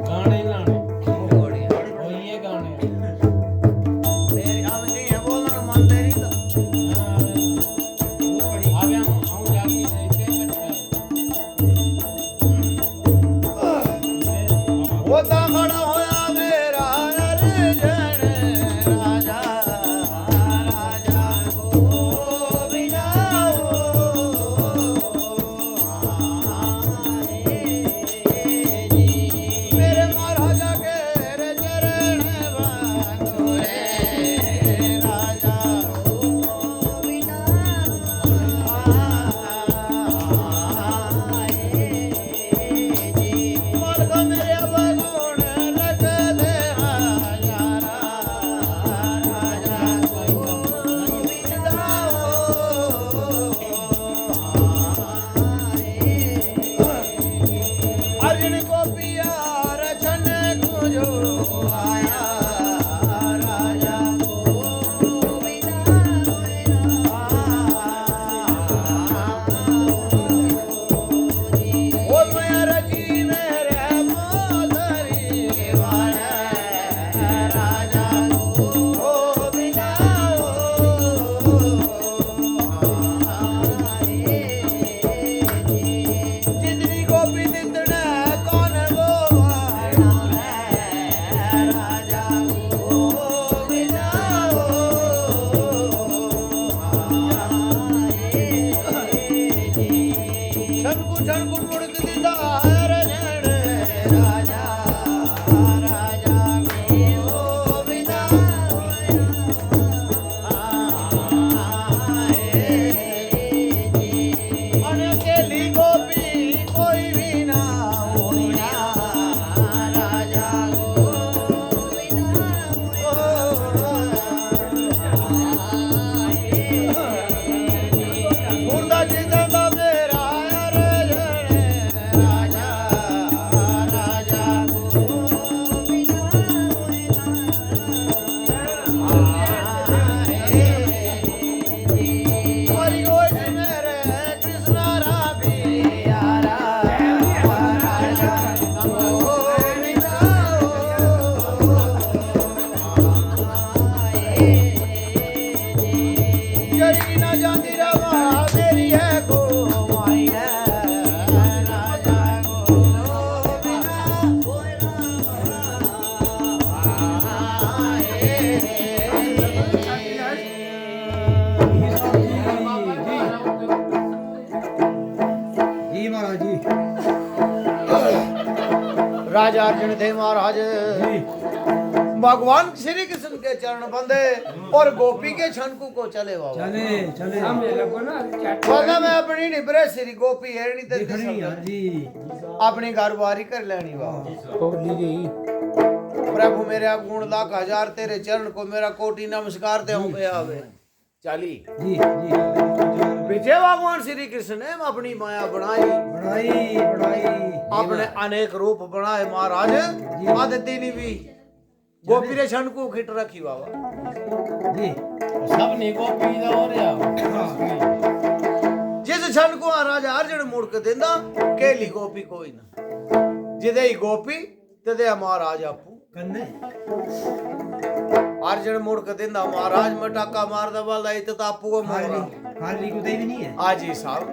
गाने लाने और ये गाने तेरी अब नहीं है बोलना मन तेरी तो आवे हम जाके इसके होता खड़ा होया मेरा अर्जन राजा राजा गोविंद मेरे महाराजा के चरण बंधु रे राजा गोविंद मालका मेरे बगुण रख दे राजा राजा गोविंद अर्जुन को पिया रचन गुजो आया राजा गोविंद ओ मैं रची मेरे मोदरी वाले राजा गोविंद जितनी गोपी जितने कौन वो राजा गोविंद छनकु छनकु मुड़क दिता रजन राजा राजा गोविंद अकेली गोपी कोई भी ना होया राजा गोविंद मुर्दा जिंदा मेरा अर्जन राजा राजा गोविंद हरि गोज मेरे कृष्ण राबी यारा राजा गोविंद जरी न जाती रवा मेरी है को माई है राजा जी महाराज जी राजा अर्जुन थे महाराज भगवान श्री कृष्ण के चरण बंदे और गोपी के छनकू को चले बाबा चले चले बोला मैं अपनी निबरे श्री गोपी हेरनी ते देखनी है जी अपनी घरवारी कर लेनी बाबा प्रभु मेरे गुण लाख हजार तेरे चरण को मेरा कोटि नमस्कार ते हूं आवे चाली जी जी विजय भगवान श्री कृष्ण ने अपनी माया बनाई बढ़ाई बढ़ाई अपने अनेक रूप बनाए महाराज आदित्य ने भी गोपी रे छन को खिट रखी बाबा जी सब ने को पीदा हो रहा जिस छन को राजा अर्जुन मुड़ के देंदा केली गोपी कोई ना जिदे ही गोपी तदे महाराज आपू कन्ने अर्जुन मुड़ के देंदा महाराज मटाका मार दबल इत तापू को मोरा खाली को दे भी नहीं है आजी साहब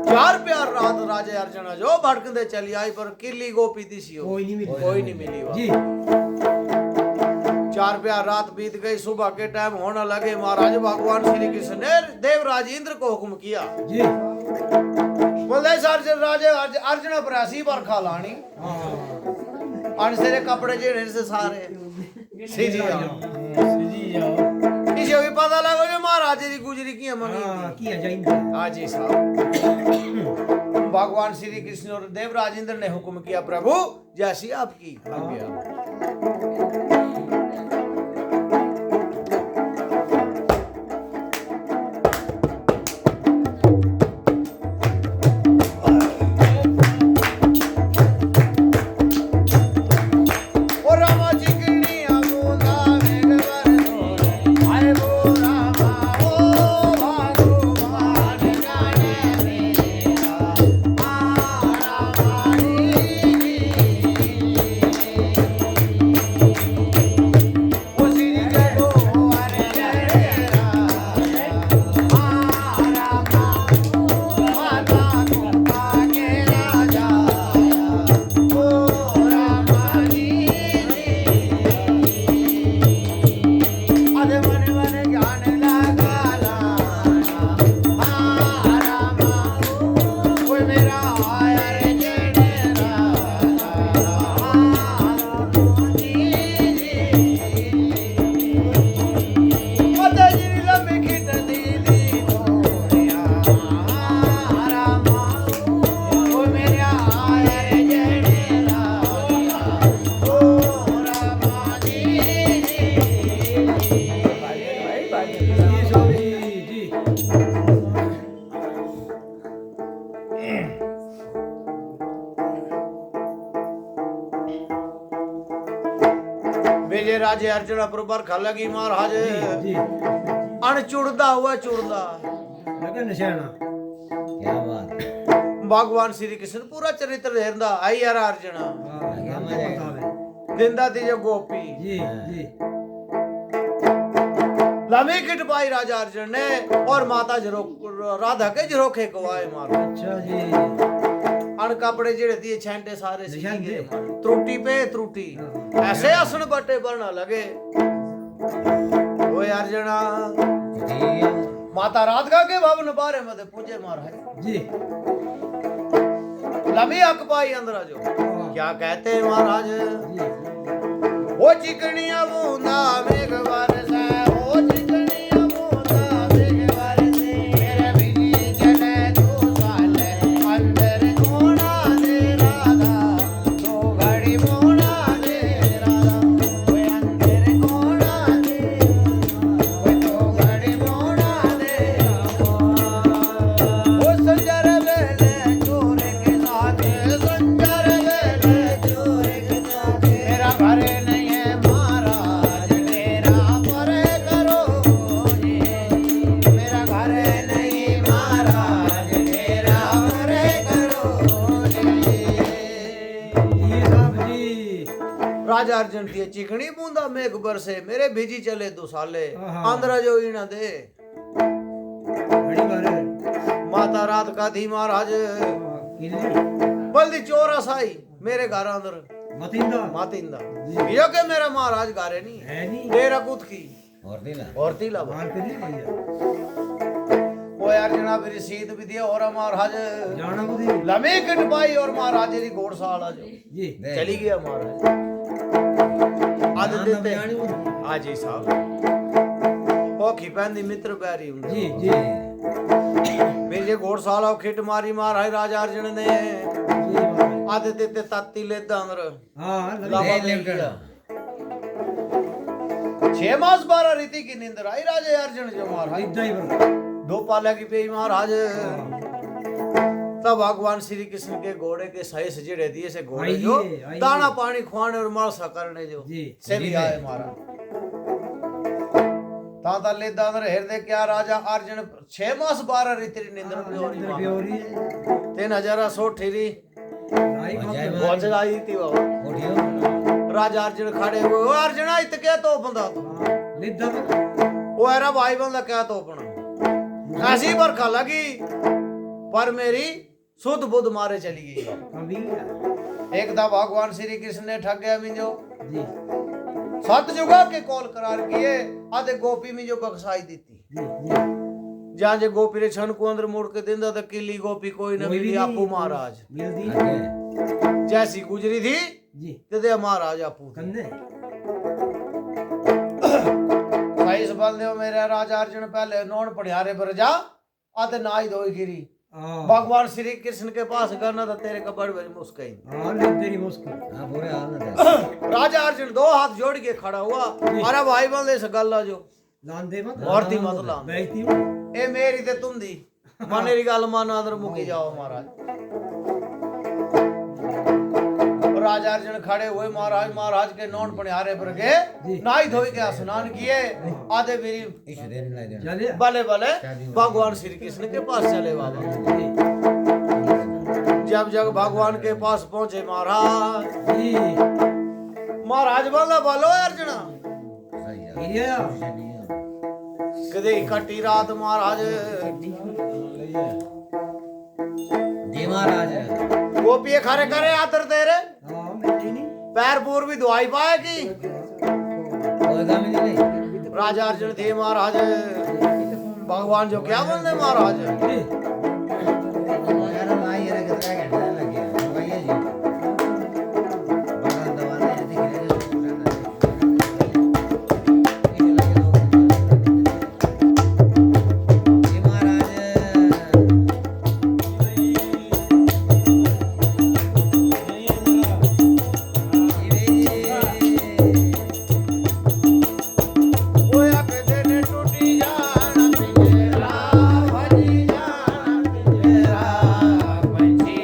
चार प्यार रात राजा अर्जुन जो भटकदे चली आई पर किली गोपी दिसी हो कोई नहीं मिली कोई नहीं मिली बाबा। जी चार प्यार रात बीत गई सुबह के टाइम होने लगे महाराज भगवान श्री कृष्ण ने देवराज इंद्र को हुक्म किया जी बोले अर्जुन राजे अर्जुन पर ऐसी बरखा लानी अनसेरे कपड़े जेड़े से सारे सीजी जाओ इसे भी पता लगा जो महाराज जी गुजरी की मंगी किया जाएंगे हाँ जी साहब भगवान श्री कृष्ण और देवराज इंद्र ने हुक्म किया प्रभु जैसी आपकी आज्ञा मेरे राजे अर्जुन पर बरखा लगी महाराज जी अण चुड़दा हुआ चुड़दा लगे निशाना क्या बात भगवान श्री कृष्ण पूरा चरित्र रहंदा आई यार अर्जुन हाँ दिंदा थी जो गोपी जी जी लमी किट पाई राजा अर्जुन ने और माता राधा के झरोखे को आए मारो अच्छा जी अण कपड़े जेड़े दिए छेंटे सारे सीख निशान गए थे। त्रुटि पे त्रुटि ऐसे आसन बटे बनना लगे ओए अर्जुना ठीक है माता राधिका के भवन बारे मत पूजे महाराज जी लमी हक पाई अंदर जो क्या कहते हैं महाराज जी ओ चिकनिया बूंदा मेघ बरसे ओ चिकनिया बूंदा मेघ बरसे मेरे बिजली जले दो साल अंदर कोना दे राधा दो घड़ी मोना दे राधा ओए अंदर कोना दे ओए दो घड़ी मोना दे ओ संजर बेले चोरे के साथ संजर बेले चोरे के साथ मेरा घर नहीं है महाराज तेरा परे करो जी मेरा घर नहीं महाराज तेरा परे करो जी ये साहब जी राजा अर्जुन की चिकनी बूंदा मेघ बरसे मेरे भेजी चले दो साले आहा। अंदर जो ही ना दे बड़ी बार माता राधिका थी महाराज किल्ली बल्दी चोरस आई मेरे घर अंदर मतिंदा मातिंदा जी। यो के मेरा महाराज गारे नहीं है नहीं तेरा कुत की और दिला और तीला मार के नहीं भैया वो यार जना फिर सीत भी दिया और महाराज जाना बुद्धि लमे कट पाई और महाराज जी घोड़साला जो जी चली गया महाराज आज देते हाँ जी साहब ओखी पहनदी मित्र बैरी हुंदी जी जी मेरे घोड़साला खिट मारी महाराज राजा अर्जुन ने जी महाराज। आदे देते ताती लेदा अंदर हाँ लावा ले ले लेकर। गया 6 मास 12 रीति की नींद आई राजा अर्जुन जो महाराज इतना ही बड़ा दो पाला की पे महाराज तब भगवान श्री कृष्ण के घोड़े के सही से जेड़े दिए से घोड़े आइए, जो आइए। दाना पानी खुआने और मालसा करने जो जी से भी आए मारा ताता ले दानर हृदय क्या राजा अर्जुन 6 मास 12 रीति निंद्र प्योरी इधर भी हो रही है 3000 ठीरी आई जय बाप पहुंच आई थी बाबा उठियो राजा अर्जुन खड़े हुए ओ अर्जुन इत क्या तो बंदा तू लिद्दा ओ एरा भाई बंदा क्या तो अपना ऐसी बरखा लगी पर मेरी सुध बुध मारे चली गई कभी एक दा भगवान श्री कृष्ण ने ठग गया मिंजो जी 7 जुगा के कॉल करार किए आधे गोपी मिंजो बख्शाई दी जी जी जहां जे गोपी रे छन को अंदर मोड़ के दिंदा तो किली गोपी कोई न कोई भी मिली नहीं। आपू महाराज मिलदी आगे जैसी गुजरी थी जी ते दे महाराज आपू थी। कंने सही सबल देव मेरे राजा अर्जुन पहले नौन पड़ियारे पर जा आते नाई धोई गिरी हाँ भगवान श्री कृष्ण के पास करना था तेरे कपड़ में मुस्काई हाँ लिद्दे नहीं मुस्कुर हाँ बुरे हाल में थे राजा अर्जुन 2 हाथ जोड़ के खड़ा हुआ अरे भाई बंदे से गल्ला जो लान दे मत और दी मत लान बेइज्जती हो ए मेरी ते तुम दी मानेरी गल मान अंदर मुकी जाओ महाराज राजा अर्जुन खड़े हुए महाराज के नौन पनिहारे पर गए जी। नाई धोई के स्नान किए आधे मेरी इस दिन नहीं देना चले भले भले भगवान श्री कृष्ण के पास चले बाबा जी जब जब भगवान के पास पहुंचे महाराज जी महाराज बोला बोलो अर्जुना सही है ये कदे कटी रात महाराज जी महाराज गोपी खरे करे आतर तेरे हाँ मिलती नहीं पैर पूर भी धुआई पाएगी कोई काम ही नहीं राजा अर्जुन थे महाराज भगवान जो क्या बोलते महाराज जी यार भाई ये कितना घंटा लग गया भैया जी बड़ा दवाना है दिख जी महाराज ओए अकदे ने टूटी जान पिंजरा भजी जान पिंजरा पंछी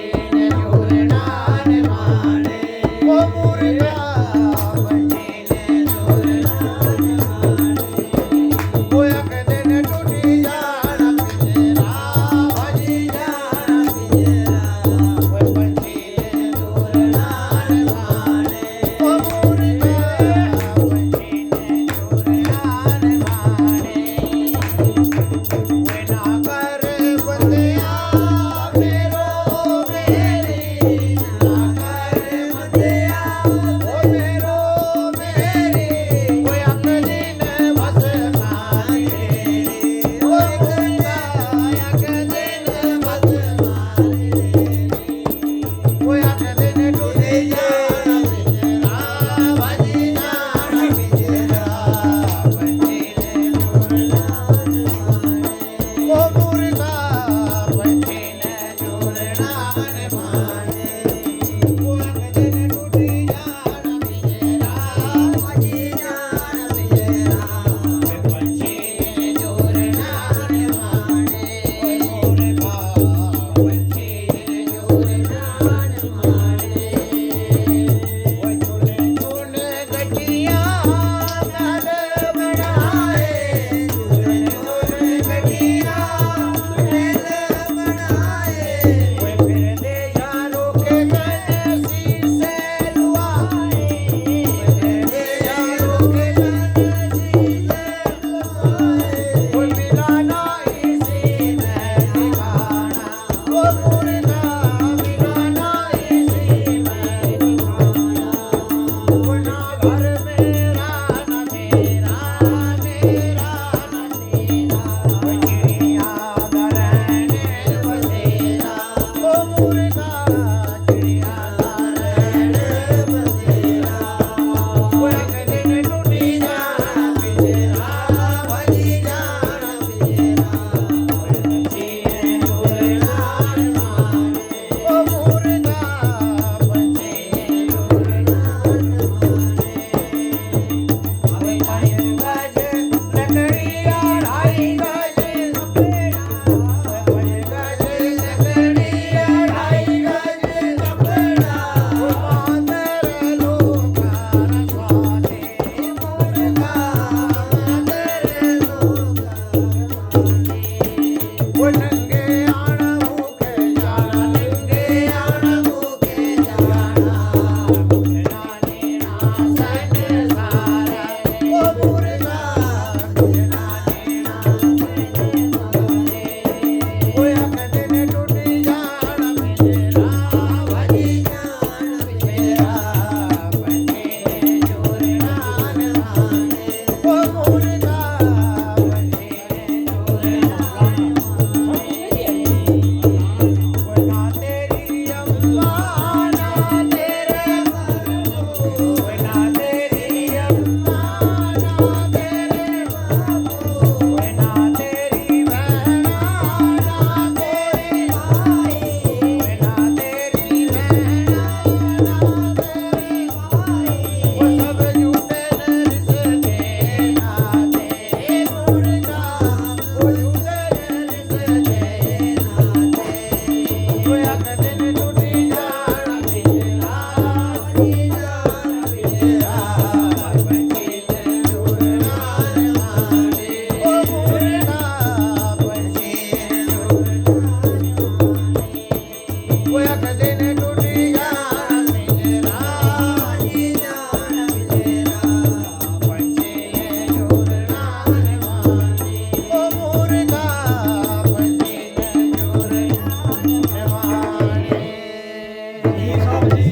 ਸਾਹਿਬ ਜੀ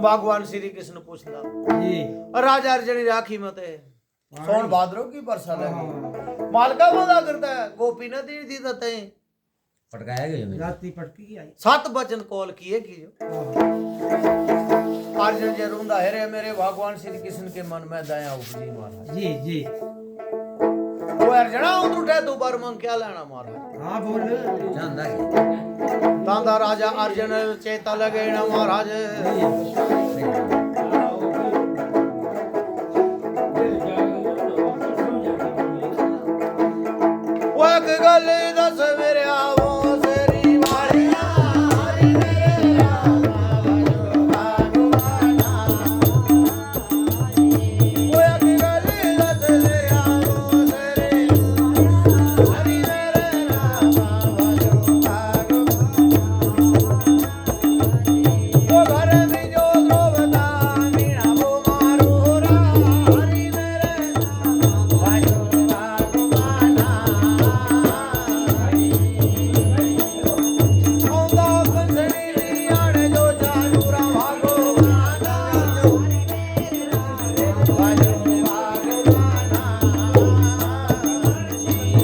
भगवान श्री कृष्ण पूछता ਜੀ राजा अर्जनी राखी मते सोन भाद्रो की बरसा लगी मालका मजा करता है गोपी न दी दी दते पटकाया गया ਰਾਤੀ ਪਟਕੀ ਆਈ 7 बचन कॉल किए कि अर्जुन जे रूंदा है रे मेरे भगवान श्री कृष्ण के मन में दया उपजी महाराज ਜੀ ਜੀ वो अर्जना उठे तू बर मंग क्या लेना महाराज ਹਾਂ ਬੋਲ जानदा है तांदा राजा अर्जुन चेता लगे ना महाराज वो एक गल दस मेरे आवो सेरी वालिया हरि मेरे रामा भगवाना वो एक गल दस मेरे आवो सेरी हरि मेरे रामा भगवाना वो घर में जो द्रौपदा मीणा वो मारो रा हरि मेरे रामा भगवाना औंदा कंसनी लियाण जो चारूरा भगवाना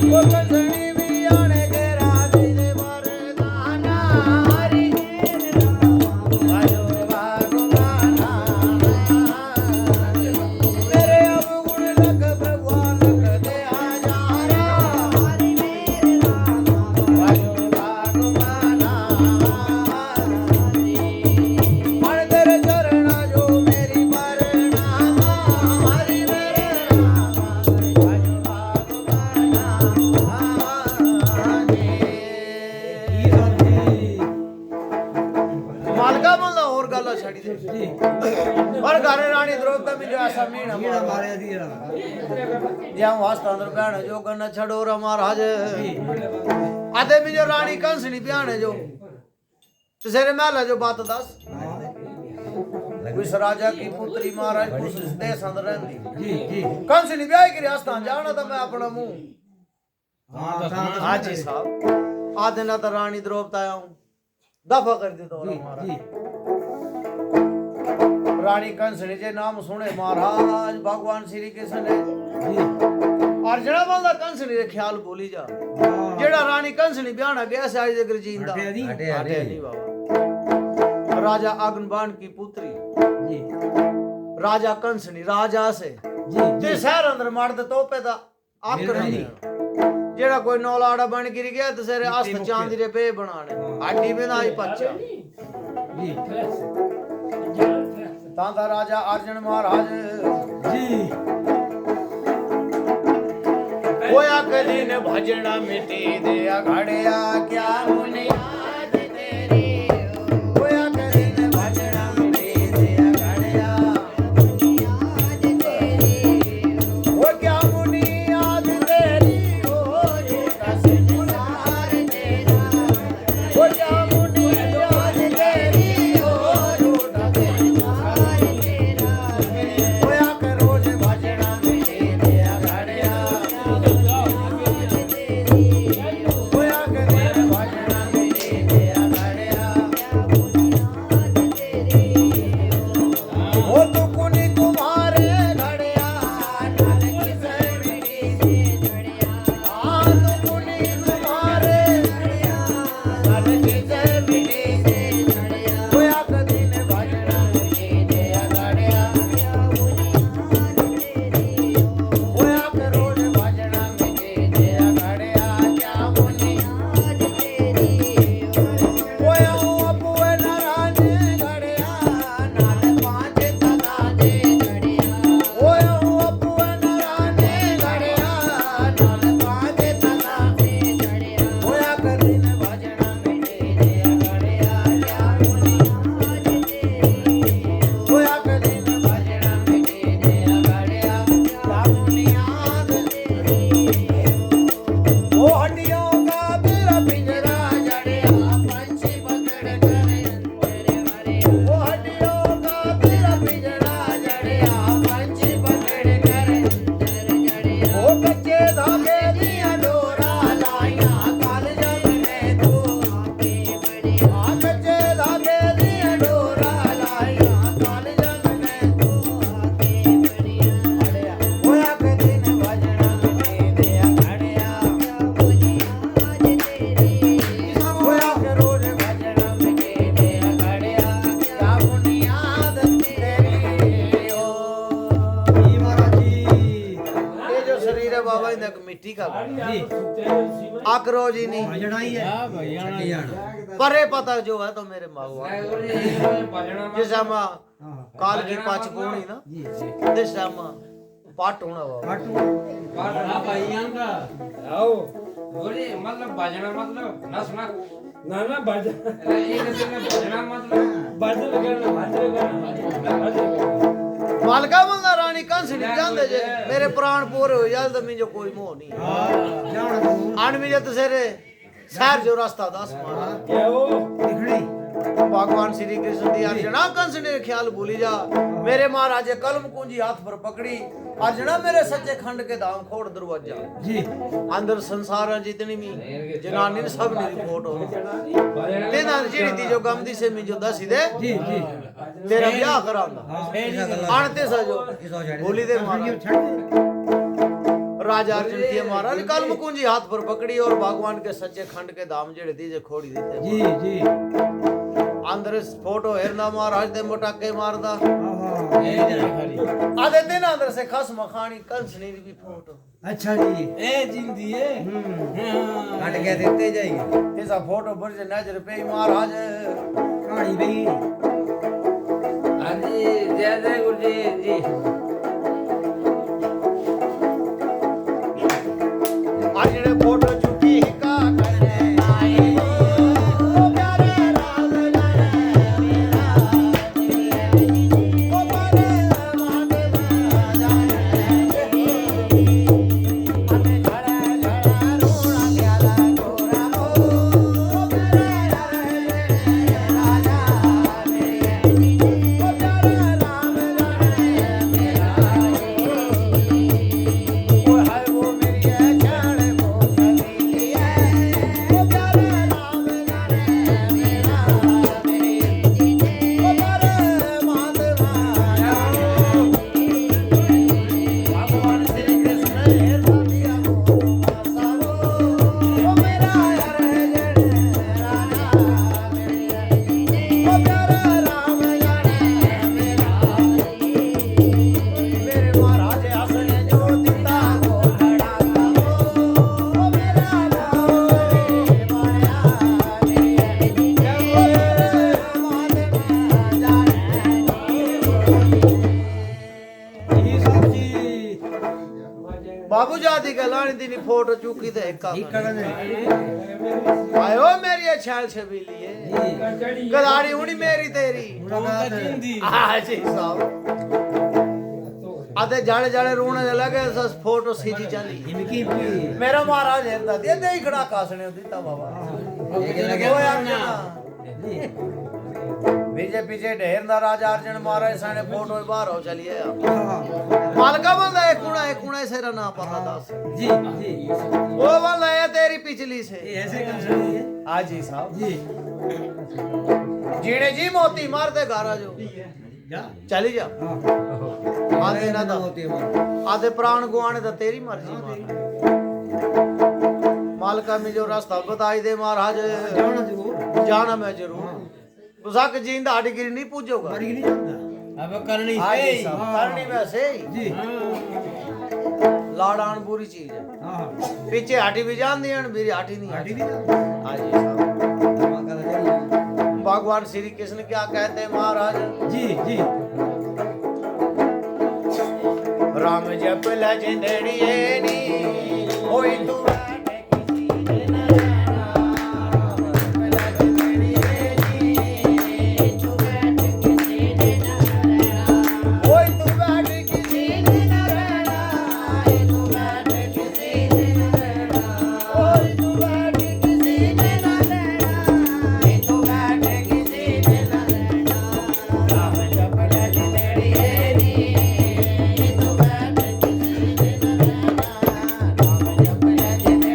वो कंसनी लियाण के राधे दे वरदाना हरि मेरे अब गुण लख भगवान लख दे आजारा हरि मन तेरे चरण जो मेरी परनामा हरि मेरे ਕੀ ਸਾਹਿਬ ਜੀ मालका बोलना और गल्ला छड़ी दे ਜੀ पर घरे रानी द्रौपदी में जो ऐसा मीणा ਜਿਹੜਾ मारा ਮਾਰਿਆ ਦੀ ਜਿਹੜਾ ज्यां वास्ता अंदर बहन जो गन छड़ो रा महाराज ਜੀ आधे में जो रानी कंसनी बयान जो तेरे महला जो बात दस उस राजा की पुत्री महाराज उस देश अंदर रहंदी ਜੀ ਜੀ कंसनी ब्याह की रास्ता जाना तो मैं अपना मुंह ਹਾਂ ਤਾਂ हाँ जी साहब आधे ना तो रानी द्रौपदी आऊं दफा कर दे तो ਜੀ महाराज ਜੀ रानी कंसनी जे नाम सुने महाराज भगवान श्री कृष्ण ने ਜੀ अर्जुना बोलदा कंसनी दे ख्याल भूली जा ਹਾਂ जेड़ा रानी कंसनी ब्याहना गया से आज तक जींदा ਹਟਿਆ ਦੀ हटे हटे हटे नहीं बाबा राजा अग्नबाण की पुत्री ਜੀ राजा कंसनी राजा से ਜੀ ते शहर अंदर मर्द तोपे दा आकर नहीं। नहीं जेड़ा कोई नौलाड़ा बन गिर गया ते सेरे आस्त मुक्के। चांदी रे पे बनाने हड्डी में आई पच्चा ਜੀ तांदा राजा अर्जुन महाराज ਜੀ होया कदी ने भजना मिटी दे अघड़िया क्या मुनि आज तेरी होया कदी ने भजना मिटी दे अघड़िया आज तेरी वो क्या मुनि आज तेरी हो झूठा संसार तेरा वो क्या मुनि आज तेरी हो झूठा संसार तेरा होया कर रोज भजना मिटी दे अघड़िया होया करे भजना मिटे मिट्टी का गाना जी आकरो जी नहीं भजना ही है हां भैया परे पता जो है तो मेरे माँ जैसा माँ हां काल की पाँच कोणी ना जी जी जैसा माँ पाट होना बाबा पाटू हां भैया का आओ बोले मतलब बजना मतलब नस ना ना ना बजना एक दिन में बजना मतलब बजन करना मालका बंदा रानी कंस नहीं जानते जे मेरे प्राण पूरे हो जाए तो मुझे कोई मोह नहीं जाना तो आन मुझे तो सेरे शहर जो रास्ता दस मारा क्या हो दिखड़ी भगवान श्री कृष्ण दी अर्जुना कंस ने ख्याल भूली जा मेरे महाराजे कलम कुंजी हाथ पर पकड़ी अर्जुना मेरे सच्चे खंड के दाम खोड़ दरवाजा जी अंदर संसार जितनी भी जनानी ने सब ने फोटो तेना जेड़ी दी जो गमदी से मी जो दसी दे जी जी तेरा ब्याह कराऊंगा आणते सजो बोली दे महाराज छड़ दे राजा अर्जुन की महाराज कलम कुंजी हाथ पर पकड़ी और भगवान के सच्चे खंड के दाम जेड़े दीजे खोड़ी देते जी जी अंदर फोटो हेरना महाराज दे मोटाके मारदा आहा आधे दिन अंदर से खस मखानी कंस ने भी फोटो अच्छा जी ए जिंदी है काट के देते जाएंगे ऐसा फोटो बरजे नजर पे महाराज कहानी भाई हाँ जी जय जय गुरु जी जी आज ने फोटो चुकी का करने आए ओ प्यारे राम जाने मेरा ओ प्यारे महादेव जाने हमें झड़ा झड़ा रोना प्याला गोरा ओ प्यारे राजा मेरे ओ प्यारे राम जाने मेरा ओ हाय वो मेरी जान को सली है ओ प्यारे राम जाने मेरा मेरी ओ प्यारे महादेव भगवान श्री कृष्ण हे दिया वो सावो ओ मेरा यार जन राजा मेरी ओ प्यारे राम जाने मेरा मेरे महाराज आसने जो दिता वो खड़ा करो ओ मेरा गाँव रे माया मेरी जय महादेव जाने जी साहब जी बाबू जादी का लानी दी फोटो चुकी तो एक ठीक कर दे आयो मेरी छाल छबीली है जी गदाड़ी हुनी मेरी तेरी मुलाकात जिंदी हाँ जी साहब आते जाड़े जाड़े रोने लगे सस फोटो सीधी चली इनकी भी मेरा महाराज हेरदा दे दे ही खड़ा कासने दिता बाबा लगे ओ अर्जुन पीछे पीछे ढेरदा राजा अर्जुन महाराज साने फोटो बाहर हो चलिए मालका बंदा एक कुणा सेरा ना पता दस जी जी वो बंदा है तेरी पिछली से ये ऐसे कर सकती है हाँ जी साहब जी जीने जी मोती मार दे गारा जो जा चली जा हां आधे ना तो होती है आधे प्राण गुआने तो तेरी मर्जी मालका में जो रास्ता बताई दे महाराज जाना जरूर जाना मैं जरूर तुझा के जींदा डिग्री नहीं पूछोगा मर ही नहीं जाता अब करनी हाँ जी है साहब, करनी वैसे ही जी लाड़ान बुरी चीज है हां पीछे हाटी भी जान दी मेरी हाटी नहीं हाटी हाटी नहीं जाता हाँ जी साहब धमाका लगा लिया भगवान श्री कृष्ण क्या कहते हैं महाराज जी जी राम जप लजंदड़ी नी होई तू बैठे किसी ने न रहना राम जप लजंदड़ी नी तू बैठे किसी ने न रहना होई तू बैठे किसी ने न रहना तू बैठे किसी ने न रहना होई तू बैठे किसी ने न रहना तू बैठे किसी ने न रहना राम जप लजंदड़ी नी तू बैठे किसी ने न रहना राम जप लजंदड़ी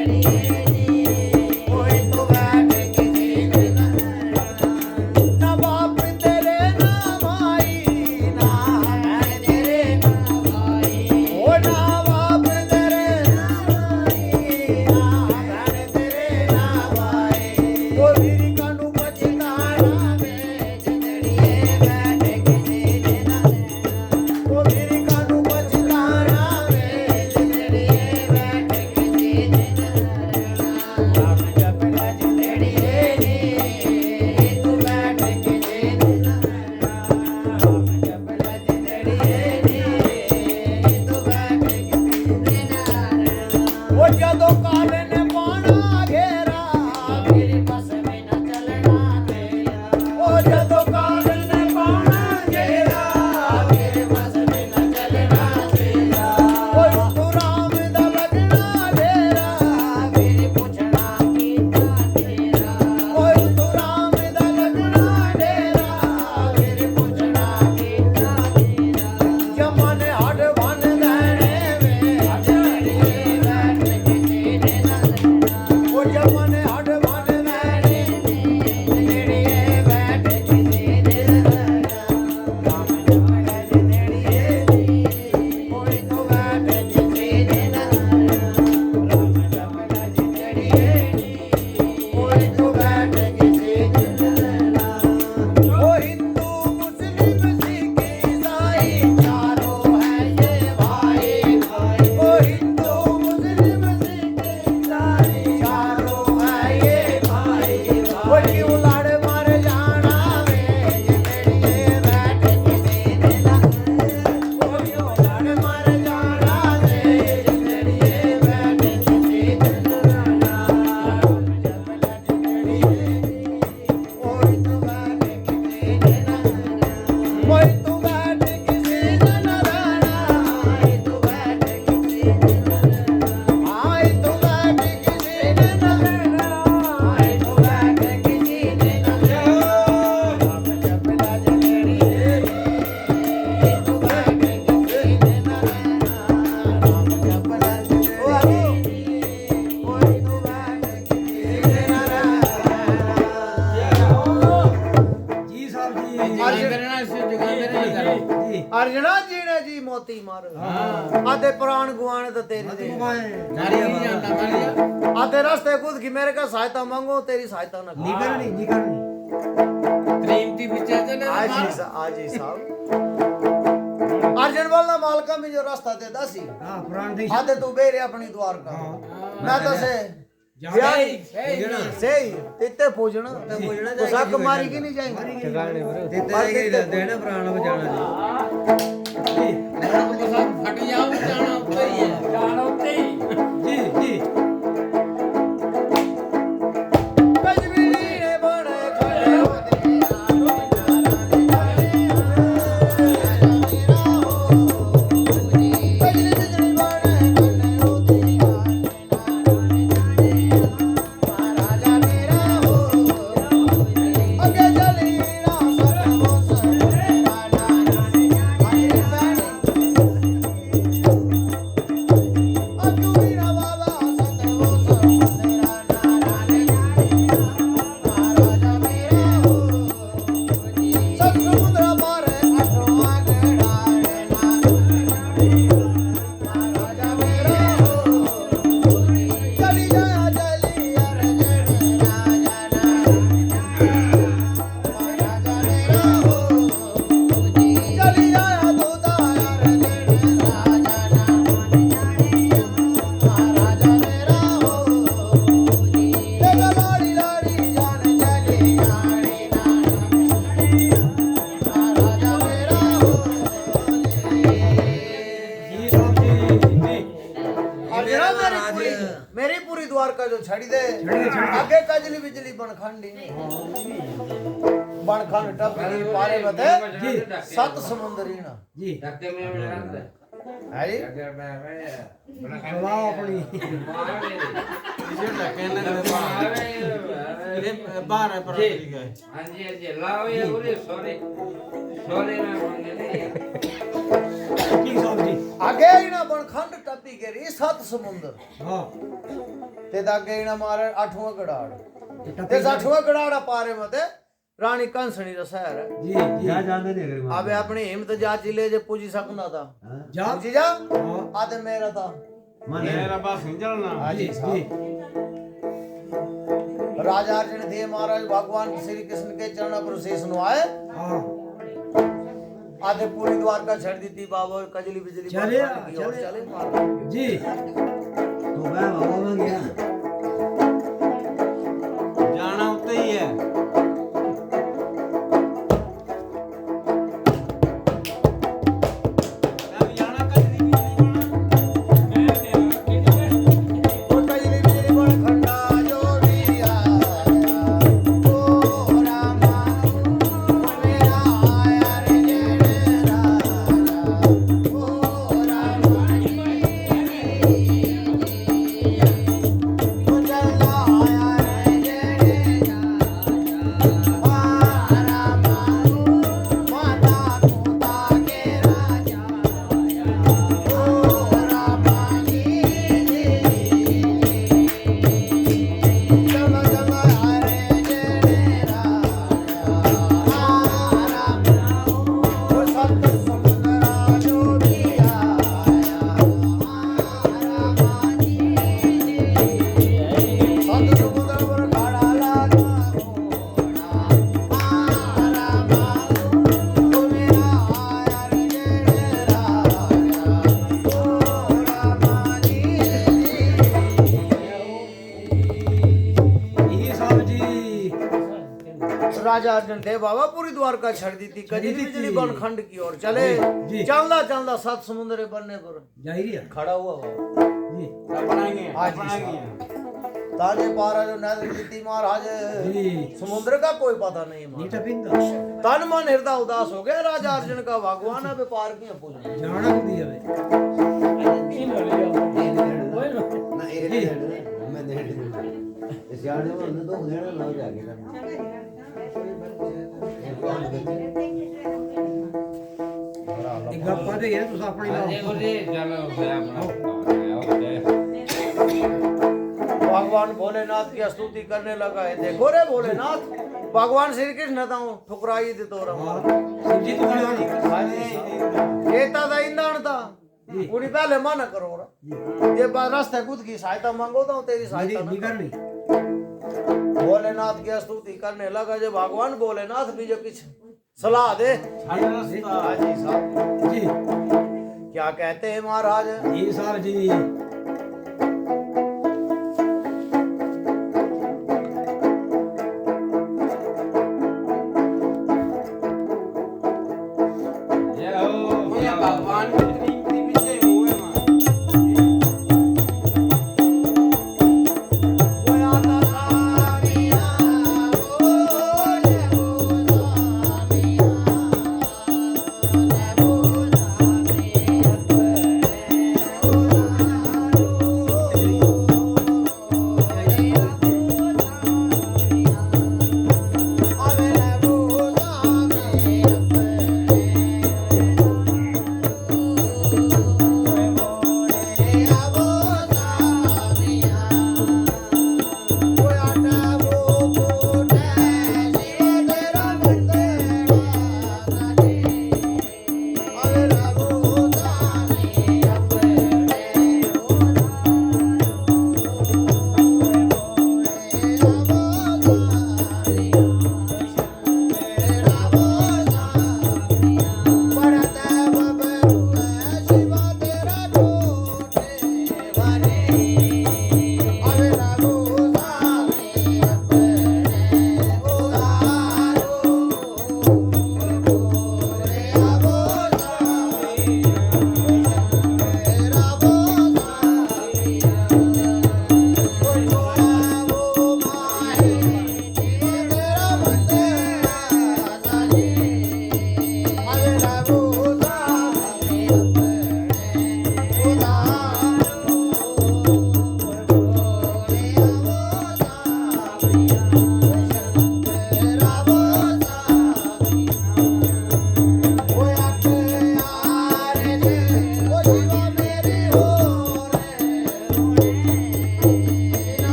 करना इससे जुगाड़ नहीं करो जी अर्जुना जीने जी मोती मार हाँ आधे प्राण गुआने तो तेरी दे नारी नहीं जानता मारिया आधे रास्ते कूद की मेरे का सहायता मांगो तेरी सहायता न नहीं करनी नहीं करनी प्रेमती पिक्चर चले आज ही साहब अर्जुन बोलना मालका में जो रास्ता दे दासी हाँ पुराण देश आधे तू बेरे अपनी द्वार का मैं तो से सही तिते पूजना तो सक मारी की नहीं जाएंगे देना प्राण बचाना जी तो सब फट जाओ जाना ऊपर ही है ਜਾਣਾ ਉੱਤੇ ਹੀ जी जी कजबीरी रे बड़े खड़े होते जी साहब जी जी अर्जुना मेरी पूरी द्वारका जो छड़ी दे आगे कजली बिजली बनखंडी बनखंड टपकी पारे बते जी सत समुंदरी ना जी ਧੱਕੇ ਮੈਂ ਰਹਿੰਦਾ है जी ਅਗਰ ਮੈਂ चलाओ अपनी इसे ढके ना ये बाहर है पर ठीक है ਹਾਂਜੀ ਹਾਂਜੀ ਲਾਓ ਇਹ ਉਰੇ ਸੋਰੇ ਸੋਰੇ ਨਾ ਮੰਗੇ ਨੇ जी साहब जी आगे ही ना बनखंड टपी के री सत समुंदर हाँ ते दागे ही ना मारे आठवां गड़ाड़ ते टपी आठवां गड़ाड़ा पारे मते रानी कंसनी दा शहर है जी जी जा जाने नहीं अगर अबे अपनी हिम्मत जाची ले जे पूजी सकना था जा पूजी जा हाँ आते मेरा था मन मेरा बात नहीं चलना हाँ जी जी राजा अर्जुन थे महाराज भगवान श्री कृष्ण के चरण पर शीश नुआए हाँ आधे पूरी द्वारका छड़ दी थी बाबा कजली बिजली चले बनखंड की ओर चले। चले मार जी तो मैं बाबा में गया जाना उतना ही है अब जाना कजली कजली बिजली बनखंडा जो भी आया ओ रामा मेरा आया रे जेड़ा ओ रामा राजा अर्जुन देव बाबा पूरी द्वारका छड़ दी थी कजली बिजली बनखंड की ओर चले जी। चलदा चलदा सात समुद्र बनने पर जा ही रहा खड़ा हुआ बाबा जी अपनाएंगे आज ही अपनाएंगे ताजे पारा जो नैदर जीती महाराज जी समुद्र का कोई पता नहीं नी महाराज। टपिंदा तन मन हृदय उदास हो गया राजा अर्जुन का भगवान है व्यापार की पूजा जाना भी दिया वे ना ये मैं दे इस यार ने मन तो देना ना जाके करना एक गप्पा दे यार तुस अपनी ਹਾਂਜੀ लाओ ਉਰੇ ਚਲੋ ਮੈਂ ਆਪਣਾ ਓਕੇ भगवान भोलेनाथ की स्तुति करने लगा है देखो रे भोलेनाथ भगवान श्री कृष्ण तो ठुकराई दे तोरा शिव जी तो ये ता ईंधन था उन्हीं पहले मना करो रा ये बात रास्ते कूद की सहायता मांगो तो तेरी सहायता नहीं ना करनी। भोलेनाथ की स्तुति करने लगा जो भगवान भोलेनाथ भी जो कुछ सलाह दे हाजी साहब जी क्या कहते हैं महाराज जी साहब जी ये भगवान की प्रीति विजय हुए मां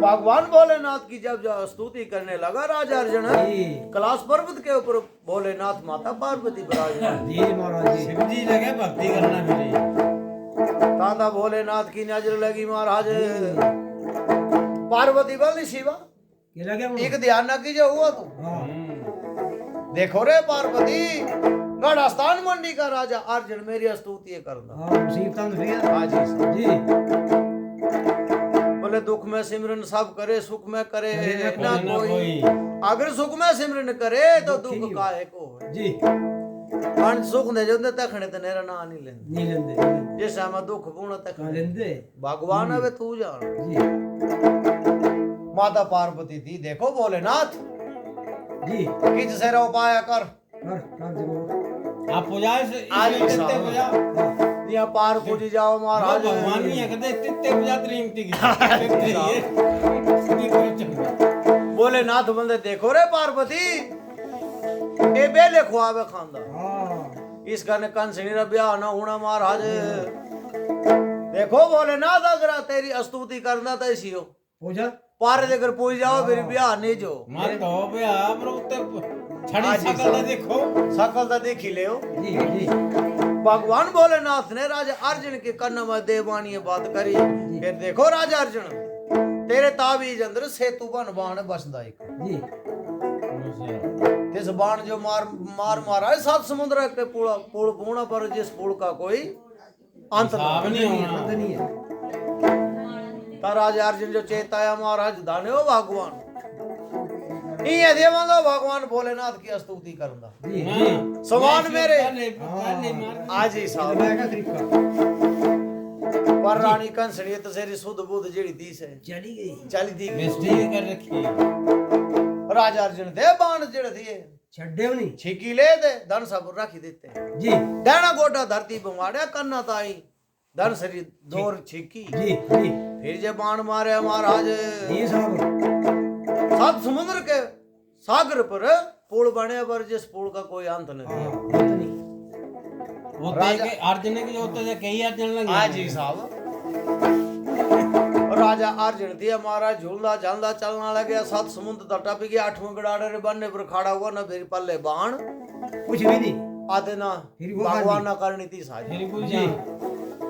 भगवान भोलेनाथ की जब जो स्तुति करने लगा राजा अर्जुन जी। कैलाश पर्वत के ऊपर भोलेनाथ माता पार्वती विराजमान जी महाराज जी शिव जी लगे भक्ति करना मेरी तांदा भोलेनाथ की नजर लगी महाराज पार्वती बोली शिवा ये लगे मुझे? एक ध्यान न कीजिए हुआ तू हाँ देखो रे पार्वती गढ़ स्थान मंडी का राजा अर्जुन मेरी स्तुति करना हाँ शिव तंद भैया हाजी साहब जी बोले दुख में सिमरन सब करे सुख में करे करे ना ना कोई अगर सुख में सिमरन करे तो दुख काहे को है जी पण सुख ने जो तखने ते नेरा ना नहीं लेंदे नहीं लेंदे जिस में दुख पूर्ण कहाँ तखने लेंदे भगवान अबे तू जान जी माता पार्वती थी देखो भोलेनाथ जी किच सेरा उपाय कर कर जरूर आप पूजा से आज कितने साहब। पूजा या पार पूजी जाओ महाराज भगवान नहीं है कहते कितने पूजा त्रिमती की भोलेनाथ बंदे देखो रे पार्वती ए बेले खुआवे खांदा हाँ इसका ने कंसनी रा ब्याह ना होना महाराज देखो भोलेनाथ अगर तेरी स्तुति करना तो इसी हो पूजा पारे देकर पूज जाओ फिर ब्याह नहीं जो मत हो बे आप रोते छड़ी आज ही सकल साहब। देखो सकल तो देखी ले हो जी जी भगवान भोलेनाथ ने राजा अर्जुन के कन्न में देवानी बात करी फिर देखो राजा अर्जुन तेरे ताबीज अंदर सेतु बन बाण बसदा एक जी तिस बाण जो मार मारा है सात समुद्र के पुल पूर्ण पर जिस पुल का कोई अंत नहीं होना नहीं है ता राजा अर्जुन जो चेताया महाराज दाने हो भगवान ये देवंदो भगवान भोलेनाथ की स्तुति करंदा जी जी सवाल मेरे मार आज ही साहब मैं का तरीका पर रानी कंसनी तसेरी सुध बुध जेड़ी दी से चली गई चली दी बेस्ती कर रखी राजा अर्जुन दे बाण जेड़े दिए छड्डे नहीं छिकी ले दे धन सब रखी देते जी डैना गोटा धरती बंगाड़े करना ताई धन सरी दोर छिकी जी जी फिर जे बाण मारे महाराज जी साहब सात समुद्र के सागर पर पुल बने पर जिस पुल का कोई अंत नहीं हाँ अंत नहीं वो राजा- देखे अर्जुन के होते थे कई अर्जुन लगे आज ही साहब राजा अर्जुन दिया महाराज झूलदा झालदा चलना लगे सात समुद्र तट टप गया आठवें गड़ाड़े रे बनने पर खड़ा हुआ ना फिर पल्ले बाण कुछ भी नहीं आते ना फिर वो भगवान गाली। ना करनी थी साज फिर कुछ जी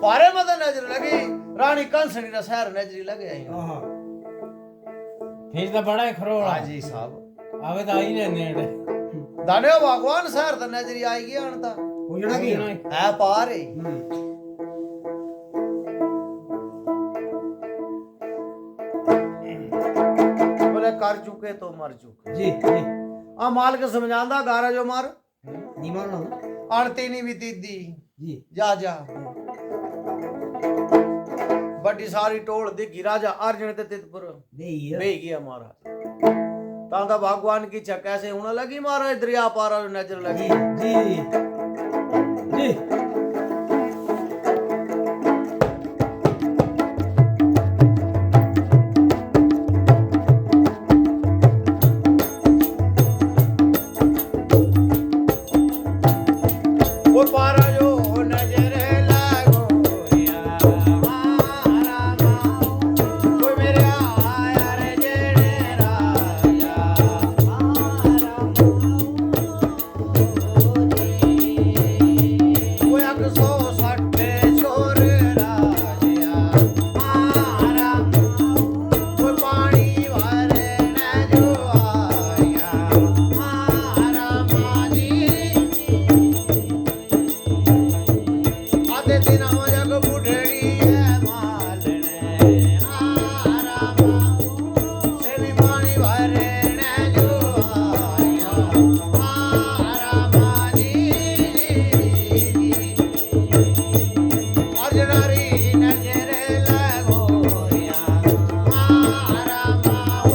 पारे मत नजर लगी रानी कंसनी रा शहर नजरी लगे आई हाँ फिर तो बड़ा खरोड़ा आज ही साहब आवे तो आई रहने अड़े दाने भगवान शहर तो नजरी आई गया अनता हो जाना की है पारे बोले कर चुके तो मर चुके जी जी आ माल के समझांदा गारा जो मार नहीं मारना अणती नहीं भी दीदी जी जा जा बड़ी सारी टोल दिखी राजा अर्जुन ते तितपुर नहीं है बे गया महाराज तांदा भगवान की इच्छा कैसे होने लगी महाराज दरिया पारा नजर जी लगी जी जी वो पारा जो नजर लागो या मारा माओ वो मेरे आया रे जेड़े राजा मारा माओ वो 160 छोर राजा मारा माओ वो पानी भरे न जो आया मारा माजी आते दिन जग बुढ़ड़ी है मालने आरा माऊ से भी पानी भरे न जो आया आरा माजी अर्जनारी नजर लगो या आरा माऊ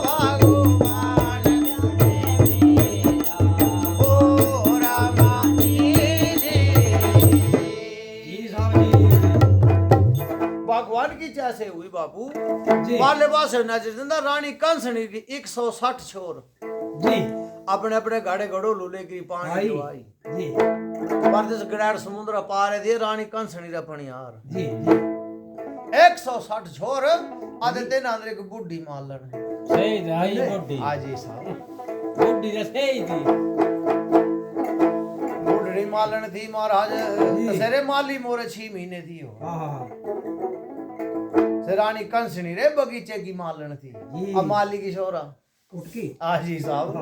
भगवान ओ रामा जी जी साहब जी भगवान की इच्छा से हुई बाबू जी पाले पास नजर दिंदा रानी कंसनी की 160 छोर जी अपने अपने गाड़े गड़ो लूले की पानी आई लुआई जी पर जिस गड़ाड़ समुद्र पार दे रानी कंसनी रा पणियार जी जी 160 छोर आदे दिन अंदर एक बुढ़ी मालन सही थी आई बुड्ढी आजी साहब बुड्ढी तो सही थी बुढ़ी मालन थी महाराज जी। तसेरे माली मोरे 6 महीने थी हो हाँ हाँ से रानी कंसनी रे बगीचे की मालन थी जी। अब माली की शोरा उठ के आजी साहब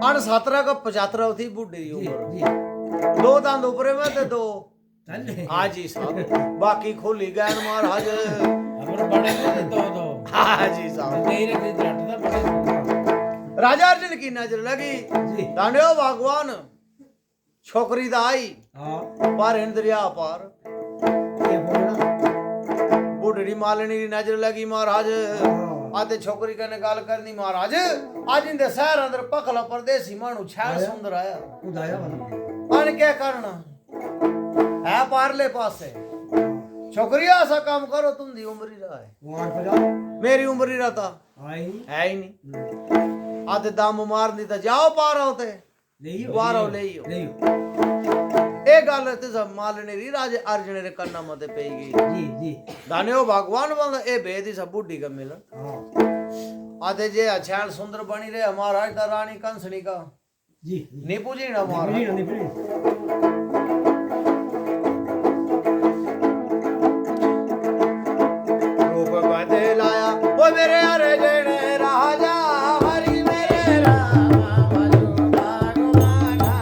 अन 17 का 75 थी बुढ़ी जी उम्र जी दो दांत ऊपरे में ते दो चल हाजी साहब बाकी खोली गए महाराज अगर बड़े थे तो हाजी साहब तेरे के जट था बड़े राजा अर्जुन की नजर लगी जी दांडियो भगवान छोकरी दा आई हाँ पार हिंद दरिया पार ये बोलना बुढ़ड़ी मालनी की नजर लगी महाराज हाँ आते छोकरी कने गाल करनी महाराज आज इंदे शहर अंदर पकला परदेसी मानू छैल आया? सुंदर आया उदाया वाला अन क्या करना है पारले पासे छोकरी ऐसा काम करो तुम दी उम्र ही रहा है वहाँ पर जाओ मेरी उम्र ही रहता आई है ही नहीं आते दाम मार दी तो जाओ पार होते ले वारो लेइयो ले ए गल ते सब मालने री राजे अर्जुन रे कन्ना मते पेई गई जी जी दानियो भगवान वाला ए बेदी सब बुढ़ी का मिलन हाँ आते जे छैल सुंदर बनी रहे हमारा ता रानी कंसनी का जी नी पूजी ना मार निपड़ी वो मेरे अर्जुन राजा हरि मेरे राम भजो भगवाना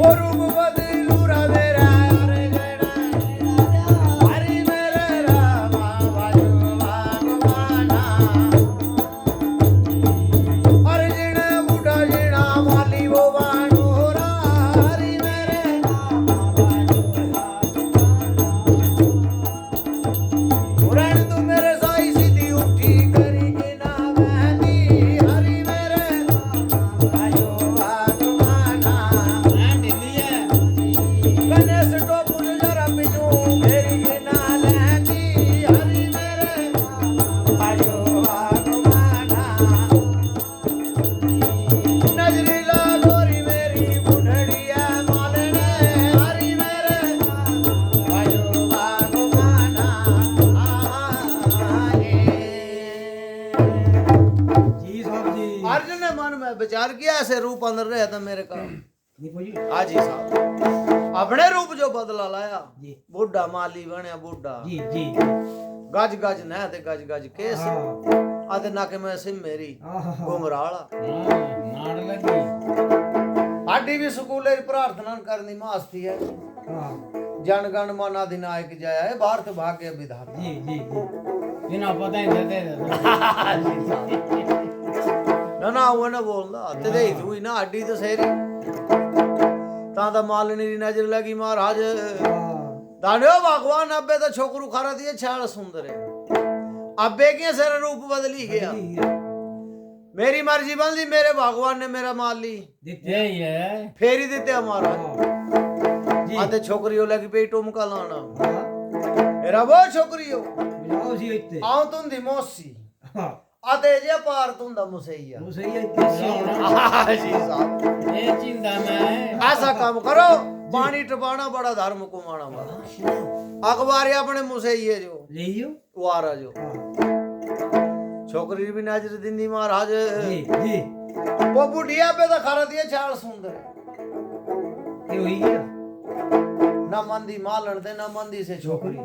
वो रूप बदलू रा मेरा अर्जुन हरि मेरे राम भजो भगवाना अर्जुन बूढ़ा जीना माली वो बाणोरा हरि मेरे राम भजो उरण तू मेरे साई सीधी उठी करी के ना बहनी हरि मेरे आयो भगवाना गणेश टोपुर जरा पिजू मेरी के ना लहनी हरि मेरे आयो भगवाना नजरीला गोरी मेरी बुढ़ड़िया मालने हरि मेरे आयो भगवाना जी साहब जी अर्जुन ने मन में विचार किया ऐसे रूप अंदर रहे तो मेरे का देखो जी हाजी साहब अपने रूप जो बदला लाया जी बूढ़ा माली बनया बूढ़ा जी जी गज गज न ते गज गज केस हाँ आते नाके में सिम मेरी आहा गुमराला नाड़ लगी आडी भी स्कूले प्रार्थना करनी मास्ती है हाँ जन गण मन अधिनायक जय है भारत भाग्य विधाता जी जी जी बिना पता ही देते ना वो ना बोलदा ते दे हुई ना आडी तो सेरी ता दा मालनी दी नजर लगी महाराज हाँ दानियो भगवान अबे तो छोकरू खरा दिए छाल सुंदर है अबे के सर रूप बदली गया मेरी मर्जी बंदी मेरे भगवान ने मेरा माल ली देखते यही है फेरी देते हमारा जी आते छोकरियों लगी पे टुमका लाना हाँ मेरा वो छोकरियों बुझाओ जी इतने आऊं तुम दी मोसी हाँ आते जे पार तुम दा मुसैया वो सही है इतने जी साहब ये चिंता में ऐसा काम करो पानी टपाना बड़ा धर्म कुमाना बड़ा अखबार अपने मुसैये जो ले लियो वारा जो हाँ छोकरी भी नजर दिंदी महाराज जी जी वो बुढ़िया पे तो खरा दिए छाल सुंदर ये हुई गया ना मंदी मालन थे ना मंदी से छोकरी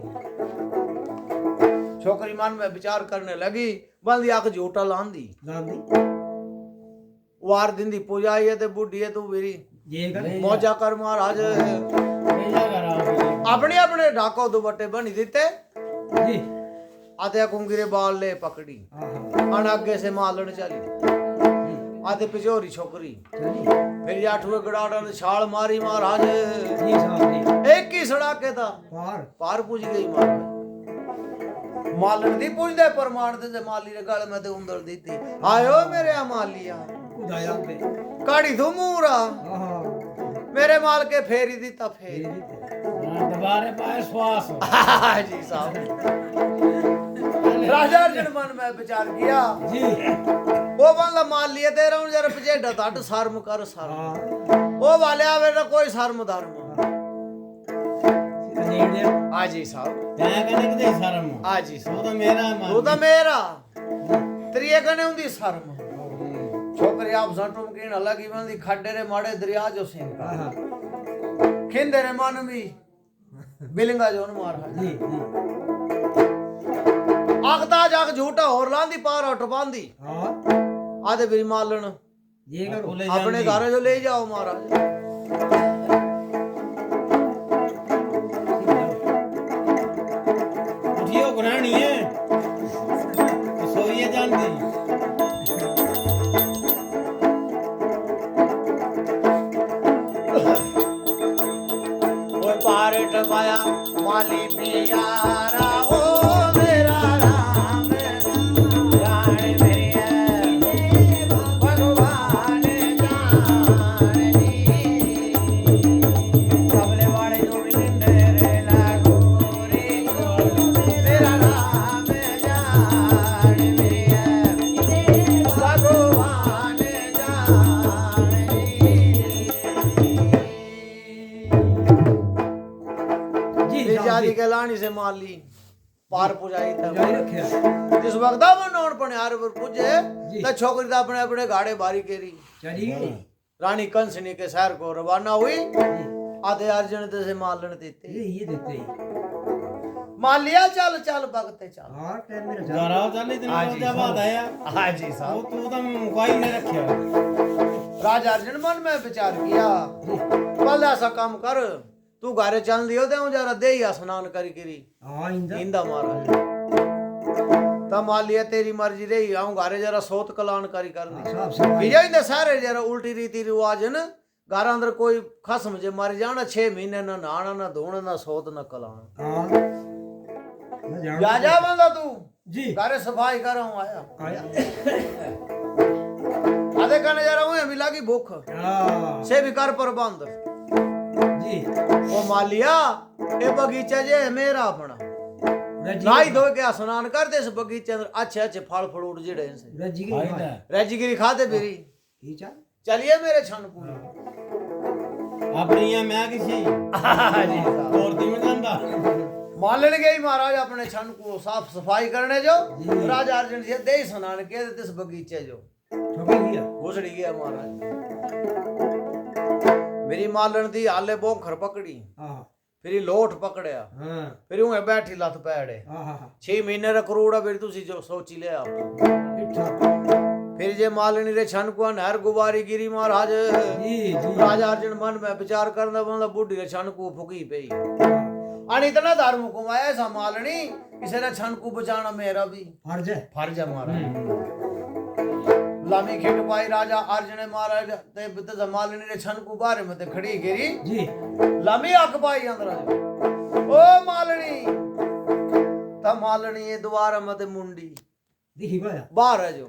छोकरी मन में विचार करने लगी बंदी आके झूठा लांदी गांधी वार दिंदी पुजाई है ते बुढ़ी है तू मेरी ये कर मौजा कर महाराज भेजा करा अपने अपने ढाको दुपट्टे बनी देते जी आते कुंगिरे बाल ले पकड़ी हाँ अन आगे से मालन चली आते पिछोरी छोकरी चलिए फिर आठवें गड़ाड़ा ने छाल मारी महाराज जी साहब जी एक ही सड़ाके था पार पार पूछ गई महाराज मालन दी पूछदे प्रमाण दे माली रे गल में ते उंदर दीती आयो मेरे मालिया उदाया पे काड़ी तू मूरा हाँ मेरे माल के फेरी दीता ये फेरी देते दोबारे पाए श्वास जी साहब राजा अर्जुन मन में विचार किया जी वो बंदा माल लिए दे रहा हूं जरा पजेड़ा तट शर्म कर शर्म हाँ वो वाले आवे ना कोई शर्म धर्म नेड़े आजी साहब तैं कने किते शर्म आजी तू साहब तो मेरा तू तो मेरा त्रिये कने हुंदी शर्म छोकरी आप सटुम कीण लगी बंदी खड्डे रे माड़े दरिया जो सिंह का हाँ खिंदे रे मन भी बिलिंगा जोन मारा जी जी आखता जाग झूठा और लांदी पार उठ बांदी हाँ आदे भी मालन ये करो ले अपने जांदी। घर जो ले जाओ महाराज उठियो गुरानी है सोइए जानती वो पार टपाया माली पियारा ओ मेरा राम जान मेरे भगवान जानी कमले वाले जो भी निंदरे लागो रे मेरा राम जान मेरे भगवान जानी जी बेचारी के लानी से मार ली पार पुजाई जारी तब रखे जिस वक्त वो नौन पनियार पर पूजे जी। तो छोकरी तो अपने अपने गाड़े बारी केरी चलिए रानी कंसनी के शहर को रवाना हुई जी आधे अर्जुन ते से मालन देते ये देते ही मालिया चल चल भगते चल हाँ टाइम मेरा जा ਜਾਰਾ ਚੱਲ ਇਤਨਾ हाँ जी, ਉਹਦਾ ਬਾਤ ਆਇਆ हाँ जी ਉਹ साहब ਤੂੰ ਤਾਂ ਮੁਕਾਈ ਨੇ ਰੱਖਿਆ राजा अर्जुन मन में विचार किया बोल ऐसा काम कर तू घरे चल दियो दे जरा दे ही स्नान करी करी हाँ इंदा इंदा महाराज तब मालिया तेरी मर्जी रही आऊं घरे जरा सोत कलान करी कर दी साहब से विजय इंदे सारे जरा उल्टी रीति रिवाज न घर अंदर कोई खसम जे मर जाना 6 महीने ना नहाना ना धोना ना सोत ना कलान हाँ मैं जान जा जा बंदा तू जी घरे सफाई कर आया आया आधे कने जरा हूं मिला की भूख हाँ से भी कर प्रबंध जी ओ मालिया ए बगीचा जे है मेरा अपना रजी नाई धो के स्नान कर दे इस बगीचे अंदर अच्छे अच्छे फल फ्रूट जिड़े हैं से रजी की ਆਇਦਾ रेजीगिरी खाते फिरी ये चा चलिए मेरे छनकू ਆਪਣੀਆਂ ਮੈਂ ਕਿਸੇ जी साहब ਹੋਰ ਦੀ ਮੈਂ ਜਾਂਦਾ मालन गई महाराज अपने छन को साफ सफाई करने जो जी। राजा अर्जुन से दे स्नान के इस बगीचे जो ठोके लिया घुसड़ी गया महाराज मेरी मालन दी हाले बोखर पकड़ी हाँ फिर लोट पकड़या हाँ फिर ऊं बैठी लत पैड़े हाँ हाँ 6 महीने रा करोड़ा फिर तुसी जो सोची ले आप इट्ठा फिर जे मालनी रे छन को नहर गुबारी गिरी महाराज जी जी राजा अर्जुन मन में विचार करना बंदा बुढ़ी रे छन को फुकी पई आणि इतना धर्म कुमाया ऐसा मालनी किसी रे छन को बचाना मेरा भी फर्ज है फर्ज है महाराज लामी खेट पाई राजा अर्जुन महाराज ते बित मालनी रे छन को बारे में ते खड़ी गिरी जी लामी अक पाई अंदर ओ मालनी ता मालनी ये द्वार में ते मुंडी दिखी पाया बाहर है जो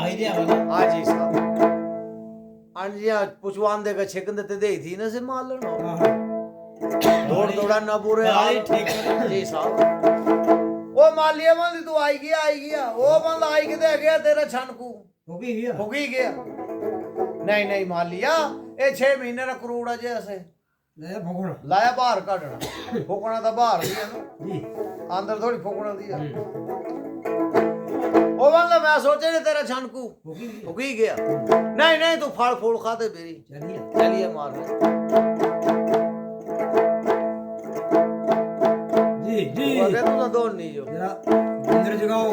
ਆਈ ਰਿਆ ਵਾਲਾ हाजी साहब अंजिया पुछवान दे के छिकन ते दे थी ना से मालन हाँ हाँ दौड़ दौड़ा ना पूरे गाड़ी ठीक कर। जी साहब ओ मालिया बंद तू आई गया ओ बंद आई के दे गया तेरा छनकू ठोके लिया हो ही गया नहीं नहीं मालिया ए 6 महीने रा करोड़ा जैसे ले भगोना लाया बाहर काटना फूकना तो बाहर दिया ना जी अंदर थोड़ी फूकना दिया ओ बंद मैं सोचे ने तेरा छनकू ठोके लिया हो ही गया नहीं नहीं तू फल फूल खाते मेरी चलिए चलिए मार जी जी वो कहते तू दौड़ नहीं जो जरा अंदर जगाओ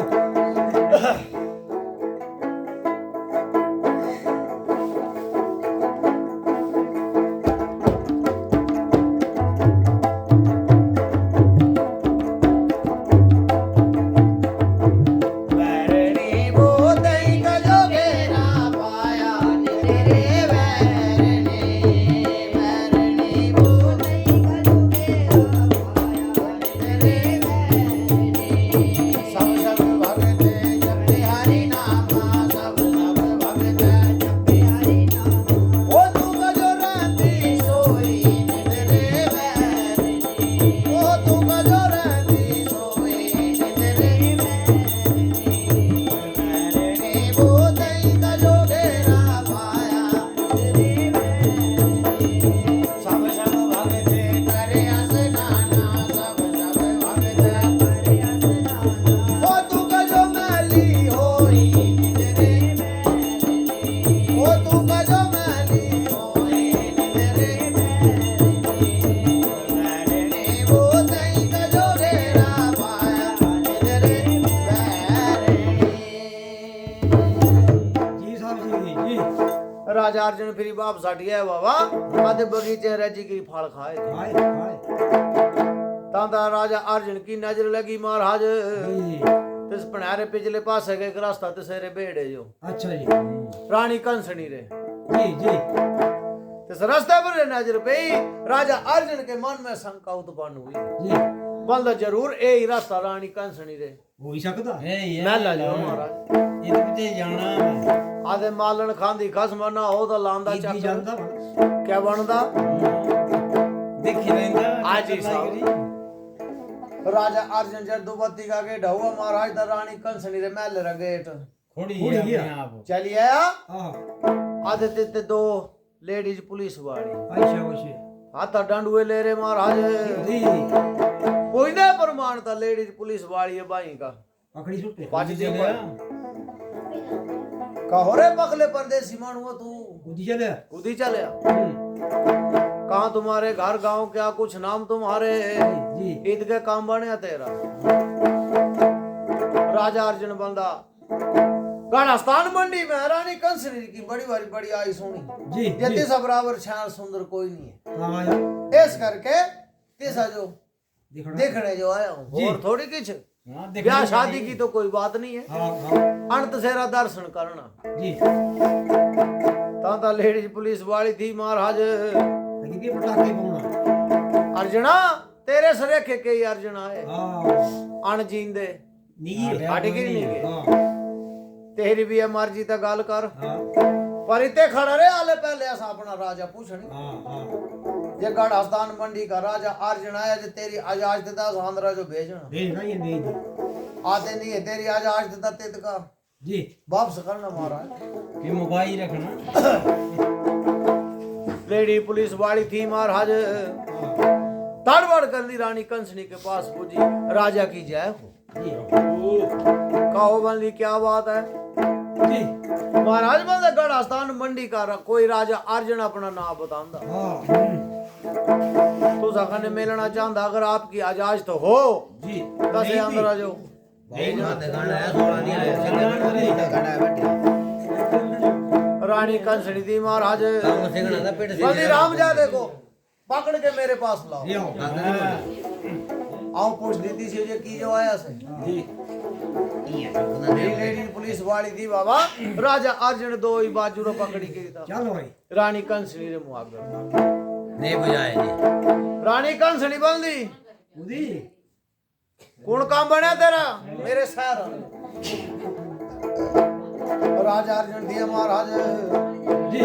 वैरणी वो दई का जोगे ना पाया तेरे वैरणी वैरणी वो दई का जोगे ना पाया तेरे वैरणी सब सब भगते जपे हरि नामा सब सब भगते जपे हरि नामा वो तू का जो रहती सोई तेरे वैरणी वो तू का जो रहती सोई तेरे जी साहब जी जी राजा अर्जुन फिर वापस हटिया है बाबा आधे बगीचे रजी की फल खाए थे खाए खाए तांदा राजा अर्जुन की नजर लगी महाराज जी तिस पनारे पिछले पासे के एक रास्ता तिसेरे बेड़े जो अच्छा जी रानी कंसनी रे जी जी तिस रास्ते पर नजर पई राजा अर्जुन के मन में शंका उत्पन्न हुई जी बंदा जरूर ए ही रास्ता रानी कंसनी रे हो ही सकता है ਇਹ मैं ला जाऊं महाराज ਇਹਦੇ ਪਿੱਛੇ ਜਾਣਾ ਮੈਂ आधे मालन खांदी खसम ना हो तो लांदा जी चक जानता क्या बनदा ਦੇਖੀ ਰਹਿੰਦਾ आजी साहब राजा अर्जुन जब दुबत्ती का गेट हुआ महाराज दा रानी कंसनी रे महल रा गेट ਥੋੜੀ ਥੋੜ੍ਹੀ ਆਪਣੇ ਆ। ਆਪ चली आया हाँ आधे ते दो लेडीज पुलिस वाली आयशा वशे हाथा डंडुए ले रे महाराज जी कोई ना प्रमाण था लेडीज पुलिस वाली है भाई का पकड़ी सुट्टे पाँच दिन ਚੱਲਿਆ कहो रे पखले परदेसी मानू तू उदी चले खुद ही चले कहाँ तुम्हारे घर गांव क्या कुछ नाम तुम्हारे जी ईद के काम बने तेरा राजा अर्जुन बंदा गढ़स्तान मंडी में रानी कंसरी की बड़ी आई सोनी जी जल्दी सब बराबर छान सुंदर कोई नहीं है हाँ आया इस करके तीसरा जो देखने जो आया हूँ और थोड़ी कुछ हाँ ब्याह शादी की तो कोई बात नहीं है हाँ हाँ अंत सेरा दर्शन करना जी तांता लेडीज पुलिस वाली थी महाराज लेकिन के पटाखे पाउना अर्जुना तेरे सरे के ही अर्जुना है हाँ अण जींदे नीगी हट गई नीगी। हाँ तेरी भी है मर्जी तो गल कर हाँ पर इतने खड़ा रे आले पहले ऐसा अपना राजा पूछनी हाँ हाँ जे गढ़स्तान मंडी का राजा अर्जुन आया जे तेरी आजाज देता आंध्रा जो भेजना भेजना ये नहीं जी आते नहीं है तेरी आजाज देता तेत का जी वापस करना महाराज ये मोबाइल रखना लेडी पुलिस वाली थी महाराज तड़बड़ कर ली रानी कंसनी के पास पूजी राजा की जय हो जी कहो बंदी क्या बात है जी महाराज बंदा गढ़स्तान मंडी का कोई राजा अर्जुन अपना नाम बतांदा हाँ तो सखने मिलना चाहता अगर आपकी आजाज तो हो जी तसे अंदर आ जाओ रानी कंसनी थी महाराज बंदी राम जा देखो पकड़ के मेरे पास लाओ ये आओ पूछ दी से ये की जो आया से जी लेडी पुलिस वाली थी बाबा राजा अर्जुन दो ही बाजू रो पकड़ी के था चलो भाई रानी कंसनी रे मुआगर नहीं बुझाए जी रानी कंसनी बंदी उदी कौन काम बना तेरा मेरे शहर राजा अर्जुन दिया महाराज जी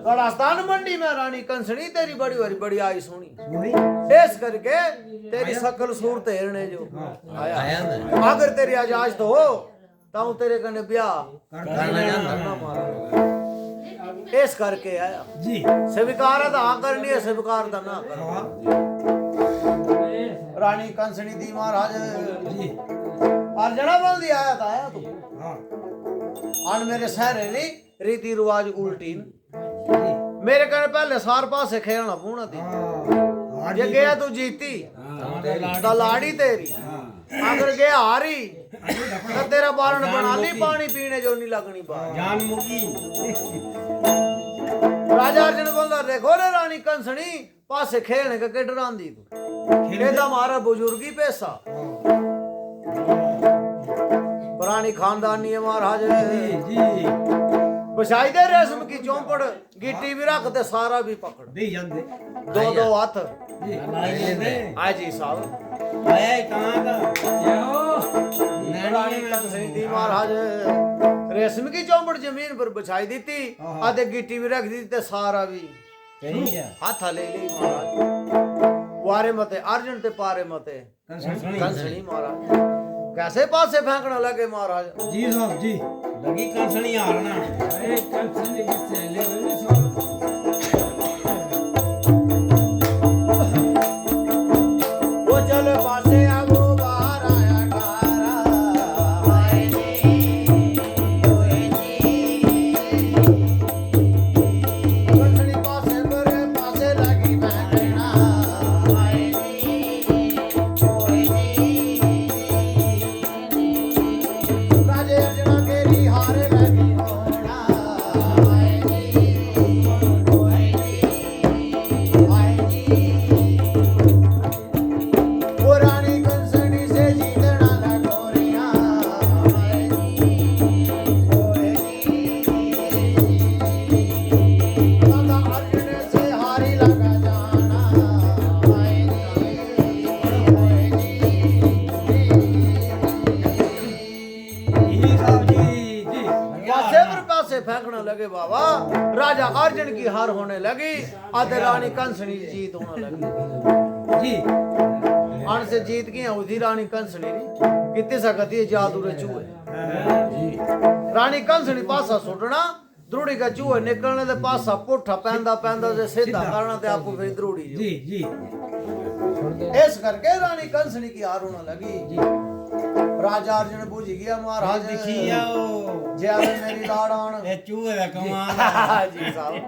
गढ़स्तान मंडी में रानी कंसनी तेरी बड़ी आई सोनी वही ऐस करके तेरी शकल सूरत हेरने जो आया आया मैं अगर तेरी आजाज तो हो ताऊ तेरे कने ब्याह करना करना महाराज ऐस करके आया जी स्वीकार था हाँ करनी है स्वीकार था ना कर हाँ रानी कंसनी थी महाराज जी अर्जुना बोल दिया आया तू हाँ अन मेरे सहरे नी रीति रिवाज उल्टी जी मेरे कहने पहले सार पास से खेलना पूना थी हाँ जे गया तू जीती तो लाड़ी तेरी अगर गया हारी तो तेरा बारण बना ली पानी पीने जो नहीं लगनी बात जान मुकी राजा अर्जुन बोलता देखो रे रानी कंसनी पासे खेलने का के डरांदी तू खेदा मारा बुजुर्गी पैसा पुरानी खानदानी है महाराज जी बछाई दे रेशम की चौपड़ गिट्टी भी रखते सारा भी पकड़ दे ਜਾਂਦੇ दो दो हाथ ਜੀ ਲਾਈ आज ही साहब आया कहां का रानी कंसनी थी महाराज रेशम की चौपड़ जमीन पर बिछाई दी थी आधे गिट्टी भी रख दी थी सारा भी सही है हाथ ले ली महाराज वारे मते अर्जुन ते पारे मते कंसनी महाराज कैसे पासे फेंकने लगे महाराज जी साहब जी लगी कंसनी हारना अरे कंसनी की चले वाली सो वो चल पासे अब बाहर आया ठारा हाय जी ओए जी कंसनी पासे पर पासे लगी फेंकना हाय जी ओए जी राजे अर्जुना केरी हारे लगी होना हाय जी ओए जी हाय जी वो रानी कंसनी से जीतना लगोरिया हाय जी ओए जी दादा अर्जुन से हारी लगा जाना हाय जी ओए जी साहब जी जी पासे पर पासे फेंकने लगे बाबा राजा अर्जुन की हार होने लगी आधे रानी कंसनी की जीत होने लगी जी अण से जीत गई उसी रानी कंसनी री कितनी सकती है जादू रे चूहे जी रानी कंसनी पासा सुटना द्रुड़ी का चूहे निकलने दे पासा पुठा पैंदा पैंदा से सीधा करना ते आपको फिर द्रुड़ी जी जी इस करके रानी कंसनी की हार होने लगी जी राजा अर्जुन बुझ गया महाराज दिखी आओ जे आवे मेरी लाड़ान ये चूहे का कमाल जी साहब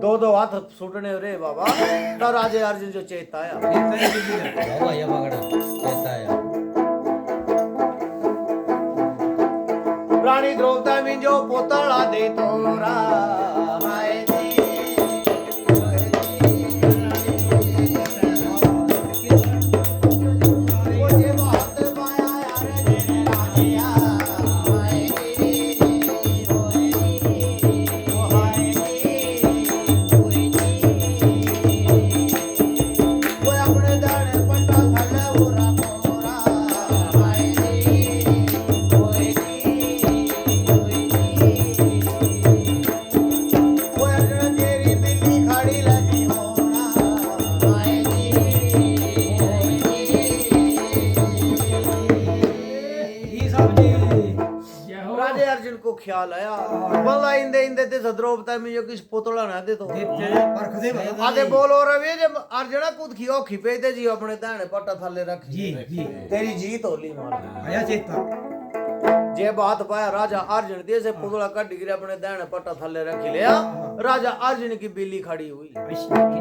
दो हाथ सुटने रे बाबा तो राजे अर्जुन जो चेता आया बाबा या पकड़ा कहता है रानी द्रौपदी में जो पोतला दे तोरा हाय जी वो जे बात पाया यार जेने राजिया हाय जी होए वो हाय जी वो अपने दाने पट्टा थले वो राकोरा हाय जी होए वो अर्जुन तेरी बिल्ली खड़ी लगी होना हाय जी ये सब जी राजे अर्जुन को ख्याल आया बोला इंदे इंदे ते द्रौपदी में जो किस पुतला ना दे तो देते परख दे आदे बोलो रवि जब अर्जुन कूद खी औखी पे दे जी अपने दाने पट्टा थले रख जी जी तेरी जीत होली मार आया चेता जे बात पाया राजा अर्जुन दे से पुतला कट गिरे अपने दाने पट्टा थले रख लिया राजा अर्जुन की बिल्ली खड़ी हुई अच्छा